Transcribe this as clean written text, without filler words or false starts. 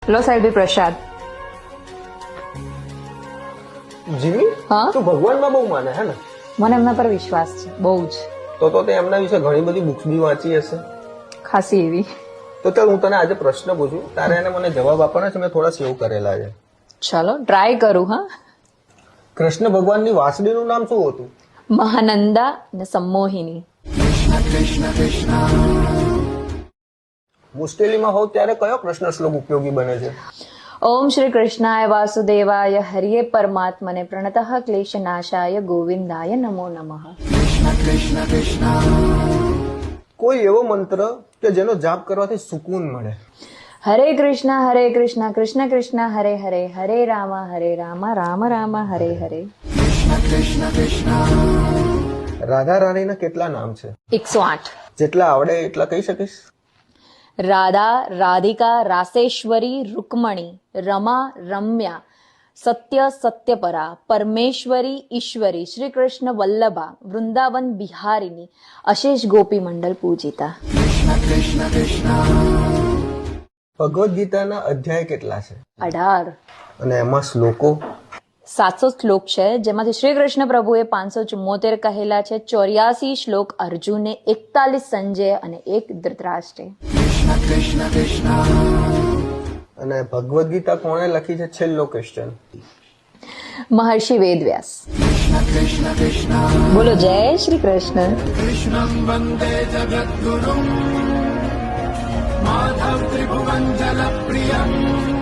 લો સાહેબ પ્રસાદ. જીમી હા? તું ભગવાનમાં બહુ માને હે ને? મને એમના પર વિશ્વાસ છે બહુ જ, તો તે એમના વિશે ઘણી બધી બુક્સ બી વાંચી હશે. ખાસી એવી. તો ચાલ હું તને આજે પ્રશ્ન પૂછું, તારે એને મને જવાબ આપવાના છે. મેં થોડા સેવ કરેલા છે. ચલો ટ્રાય કરું. હા. કૃષ્ણ ભગવાનની વાસળીનું નામ શું હતું? મહાનંદા અને સંમોહિની. મુશ્કેલીમાં હોવ ત્યારે કયો કૃષ્ણ શ્લોક ઉપયોગી બને છે? ઓમ શ્રી કૃષ્ણાય વાસુદેવાય હરિયે પરમાત્મને પ્રણતઃ ક્લેશનાશાય ગોવિંદાય નમો નમઃ. કોઈ એવો મંત્ર કે જેનો જાપ કરવાથી સુકૂન મળે? હરે કૃષ્ણ કૃષ્ણ કૃષ્ણ હરે હરે, હરે રામ રામ રામ હરે હરે. રાધા રાણીના કેટલા નામ છે? 108. જેટલા આવડે એટલા કહી શકીશ? રાધા, રાધિકા, રાસેશ્વરી, રૂકમણી, રમા, રમ્યા, સત્ય, સત્યપરા, પરમેશ્વરી, ઈશ્વરી, શ્રી કૃષ્ણ વલ્લભા, વૃંદાવન બિહારીની, અશેષ ગોપી મંડળ પૂજિતા. ભગવદ્ ગીતાના અધ્યાય કેટલા છે? 18. અને એમાં શ્લોકો? 700 શ્લોક છે, જેમાંથી શ્રી કૃષ્ણ પ્રભુએ 574 કહેલા છે, 84 શ્લોક અર્જુને, 41 સંજય અને 1 ધૃતરાષ્ટ્રે. અને ભગવદ્ ગીતા કોણે લખી છે? છેલ્લો ક્વેશ્ચન. મહર્ષિ વેદવ્યાસ. બોલો જય શ્રી કૃષ્ણ. कृष्णं वन्दे जगद्गुरुम् माधव त्रिभुवनजलप्रियम्